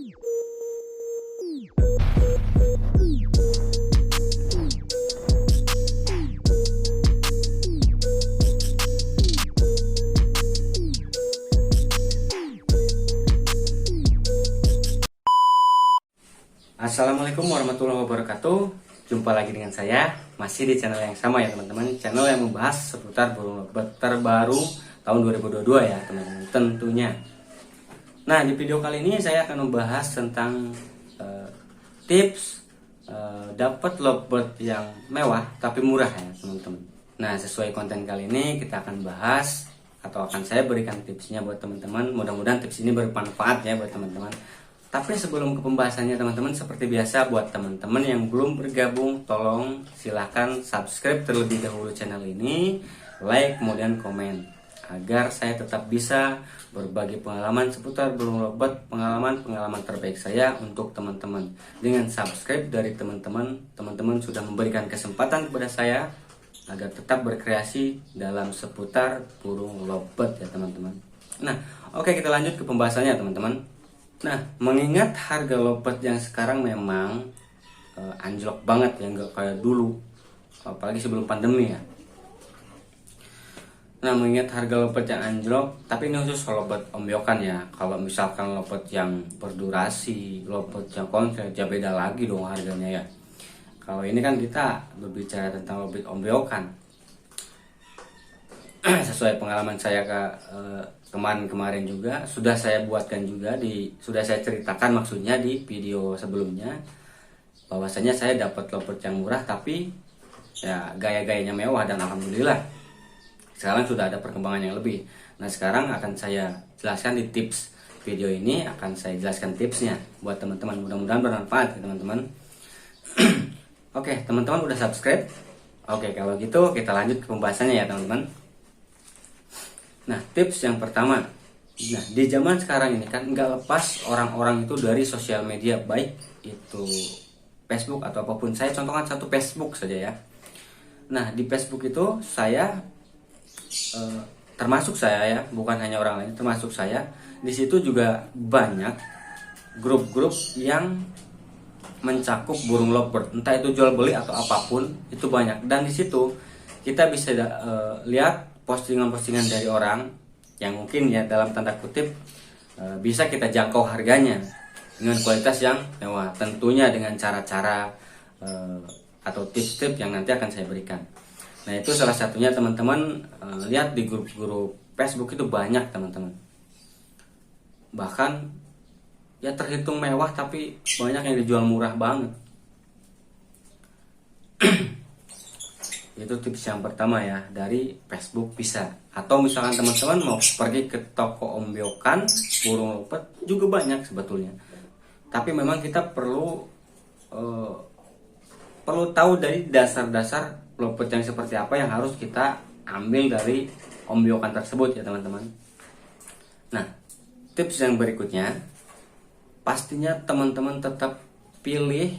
Assalamualaikum warahmatullahi wabarakatuh. Jumpa lagi dengan saya, masih di channel yang sama ya teman-teman. Channel yang membahas seputar burung lovebird terbaru tahun 2022 ya teman-teman tentunya. Nah, di video kali ini saya akan membahas tentang tips dapat lovebird yang mewah tapi murah ya teman-teman. Nah, sesuai konten kali ini kita akan bahas atau akan saya berikan tipsnya buat teman-teman. Mudah-mudahan tips ini bermanfaat ya buat teman-teman. Tapi sebelum ke pembahasannya teman-teman, seperti biasa buat teman-teman yang belum bergabung, tolong silahkan subscribe terlebih dahulu channel ini, like kemudian komen, agar saya tetap bisa berbagi pengalaman seputar burung lovebird, pengalaman terbaik saya untuk teman-teman. Dengan subscribe dari teman-teman sudah memberikan kesempatan kepada saya agar tetap berkreasi dalam seputar burung lovebird ya teman-teman. Nah, oke, kita lanjut ke pembahasannya teman-teman. Nah, mengingat harga lovebird yang sekarang memang anjlok banget ya, nggak kayak dulu, apalagi sebelum pandemi ya. Nah, mengingat harga lovebird yang anjlok, tapi ini khusus lovebird ombyokan ya. Kalau misalkan lovebird yang berdurasi, lovebird yang konslet, ya beda lagi dong harganya ya. Kalau ini kan kita berbicara tentang lovebird ombyokan. Sesuai pengalaman saya kemarin juga sudah saya buatkan juga sudah saya ceritakan maksudnya di video sebelumnya, bahwasanya saya dapat lovebird yang murah tapi ya gaya-gayanya mewah, dan alhamdulillah sekarang sudah ada perkembangan yang lebih. Nah, sekarang akan saya jelaskan di tips video ini, akan saya jelaskan tipsnya buat teman-teman, mudah-mudahan bermanfaat ya teman-teman. Oke, teman-teman udah subscribe? Oke, kalau gitu kita lanjut ke pembahasannya ya teman-teman. Nah, tips yang pertama, nah di zaman sekarang ini kan nggak lepas orang-orang itu dari sosial media, baik itu Facebook atau apapun. Saya contohkan satu Facebook saja ya. Nah, di Facebook itu saya termasuk saya ya, bukan hanya orang lain, termasuk saya. Di situ juga banyak grup-grup yang mencakup burung lovebird, entah itu jual beli atau apapun, itu banyak. Dan di situ kita bisa lihat postingan-postingan dari orang yang mungkin ya dalam tanda kutip bisa kita jangkau harganya dengan kualitas yang mewah, tentunya dengan cara-cara atau tips-tips yang nanti akan saya berikan. Nah, itu salah satunya teman-teman lihat di grup-grup Facebook itu banyak teman-teman, bahkan ya terhitung mewah tapi banyak yang dijual murah banget. Itu tips yang pertama ya, dari Facebook bisa. Atau misalkan teman-teman mau pergi ke toko ombyokan burung lovebird juga banyak sebetulnya. Tapi memang kita perlu tahu dari dasar-dasar lovebird yang seperti apa yang harus kita ambil dari ombyokan tersebut ya teman-teman. Nah, tips yang berikutnya, pastinya teman-teman tetap pilih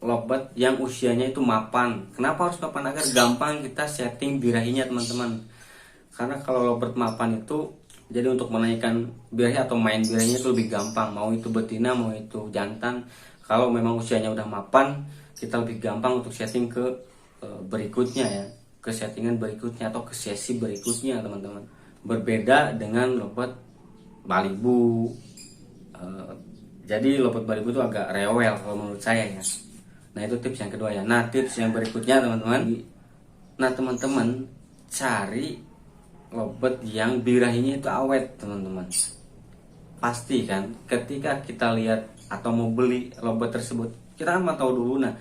lovebird yang usianya itu mapan. Kenapa harus mapan? Agar gampang kita setting birahinya teman-teman. Karena kalau lovebird mapan itu jadi untuk menaikkan birahi atau main birahinya itu lebih gampang. Mau itu betina, mau itu jantan. Kalau memang usianya udah mapan, kita lebih gampang untuk setting ke berikutnya ya, ke settingan berikutnya atau ke sesi berikutnya teman-teman. Berbeda dengan lovebird Balibu. Jadi lovebird Balibu itu agak rewel kalau menurut saya ya. Nah, itu tips yang kedua ya. Nah, tips yang berikutnya teman-teman, nah teman-teman cari lovebird yang birahinya itu awet teman-teman. Pasti kan ketika kita lihat atau mau beli lovebird tersebut, kita kan mau tahu dulu. Nah,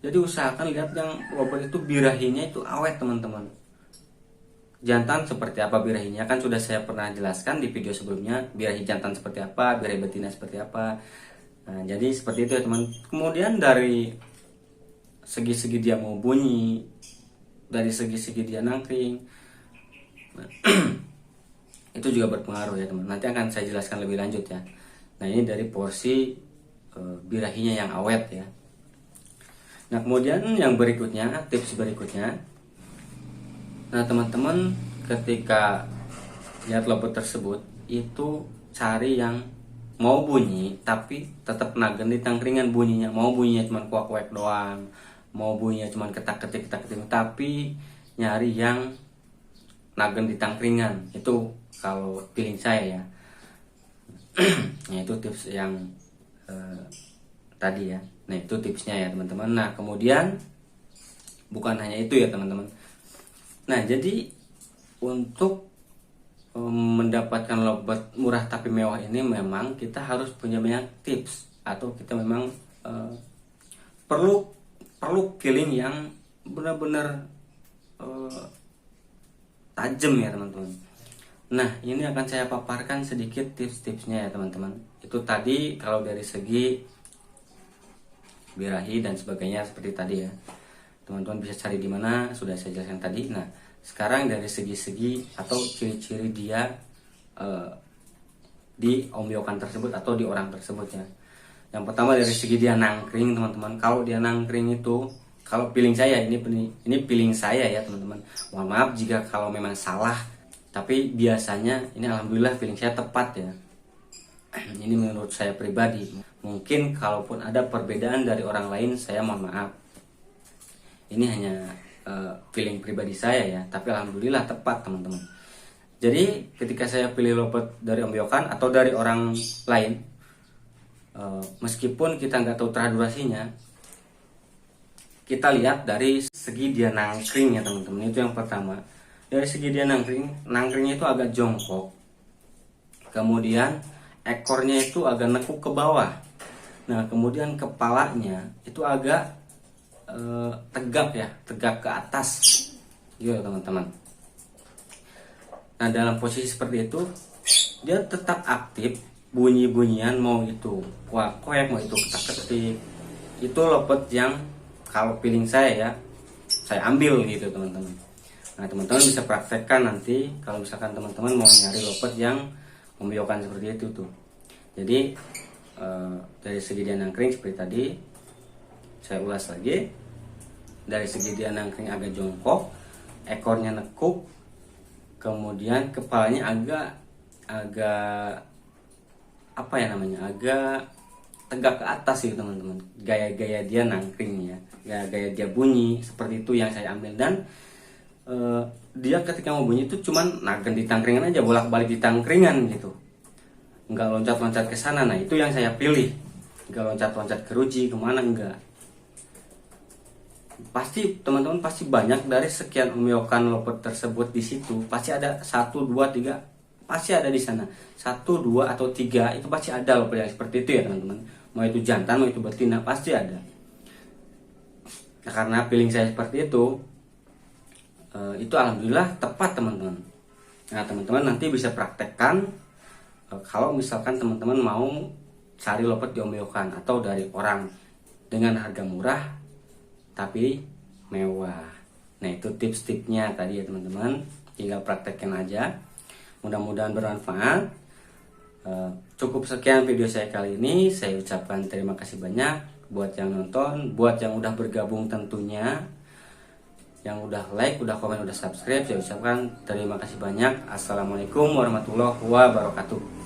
jadi usahakan lihat yang lovebird itu birahinya itu awet teman-teman. Jantan seperti apa birahinya kan sudah saya pernah jelaskan di video sebelumnya, birahi jantan seperti apa, birahi betina seperti apa. Nah, jadi seperti itu ya teman. Kemudian dari segi-segi dia mau bunyi, dari segi-segi dia nangkring, nah, itu juga berpengaruh ya teman. Nanti akan saya jelaskan lebih lanjut ya. Nah, ini dari porsi birahinya yang awet ya. Nah, kemudian yang berikutnya, tips berikutnya, nah teman-teman ketika lihat lovebird tersebut itu cari yang mau bunyi tapi tetap nagen di tangkringan bunyinya. Mau bunyinya cuma kuak-kuak doang, mau bunyinya cuma ketak-ketik tapi nyari yang nagen di tangkringan. Itu kalau feeling saya ya. Nah, itu tips yang tadi ya. Nah, itu tipsnya ya teman-teman. Nah, kemudian bukan hanya itu ya teman-teman. Nah, jadi untuk mendapatkan lovebird murah tapi mewah ini memang kita harus punya banyak tips, atau kita memang perlu feeling yang benar-benar tajam ya teman-teman. Nah, ini akan saya paparkan sedikit tips-tipsnya ya teman-teman. Itu tadi kalau dari segi birahi dan sebagainya seperti tadi ya. Teman-teman bisa cari di mana, sudah saya jelaskan tadi. Nah, sekarang dari segi-segi atau ciri-ciri dia di ombyokan tersebut atau di orang tersebut ya. Yang pertama dari segi dia nangkring teman-teman. Kalau dia nangkring itu, kalau feeling saya ini feeling saya ya teman-teman. Mohon maaf jika kalau memang salah, tapi biasanya ini alhamdulillah feeling saya tepat ya. Ini menurut saya pribadi. Mungkin kalaupun ada perbedaan dari orang lain, saya mohon maaf. Ini hanya feeling pribadi saya ya, tapi alhamdulillah tepat teman-teman. Jadi ketika saya pilih lovebird dari ombyokan atau dari orang lain, meskipun kita nggak tahu terah durasinya, kita lihat dari segi dia nangkring ya teman-teman. Itu yang pertama. Dari segi dia nangkringnya itu agak jongkok, kemudian ekornya itu agak nekuk ke bawah. Nah, kemudian kepalanya itu agak tegak ya, tegak ke atas gitu teman-teman. Nah, dalam posisi seperti itu dia tetap aktif, bunyi-bunyian, mau itu kuak-kuak, mau itu ketak-ketik. Itu lovebird yang kalau feeling saya ya, saya ambil gitu teman-teman. Nah, teman-teman bisa praktekkan nanti kalau misalkan teman-teman mau nyari lovebird yang ombyokan seperti itu tuh. Jadi dari segi dia nangkring seperti tadi, saya ulas lagi. Dari segi dia nangkring agak jongkok, ekornya nekuk, kemudian kepalanya agak apa ya namanya, agak tegak ke atas sih teman-teman. Gaya-gaya dia nangkring ya, gaya-gaya dia bunyi seperti itu yang saya ambil. Dan dia ketika mau bunyi itu cuman nagen di tangkringan aja, bolak-balik di tangkringan gitu, nggak loncat-loncat ke sana. Nah, itu yang saya pilih. Nggak loncat-loncat ke ruji kemana, enggak. Pasti teman-teman pasti banyak dari sekian ombyokan lovebird tersebut di situ pasti ada 1, 2, 3, pasti ada di sana 1, 2 atau 3, itu pasti ada lovebird yang seperti itu ya teman-teman. Mau itu jantan, mau itu betina, pasti ada. Nah, karena feeling saya seperti itu alhamdulillah tepat teman-teman. Nah, teman-teman nanti bisa praktekkan kalau misalkan teman-teman mau cari lovebird di ombyokan atau dari orang dengan harga murah tapi mewah. Nah, itu tips-tipsnya tadi ya teman-teman, tinggal praktekkan aja. Mudah-mudahan bermanfaat. Cukup sekian video saya kali ini. Saya ucapkan terima kasih banyak buat yang nonton, buat yang udah bergabung tentunya, yang udah like, udah komen, udah subscribe. Saya ucapkan terima kasih banyak. Assalamualaikum warahmatullahi wabarakatuh.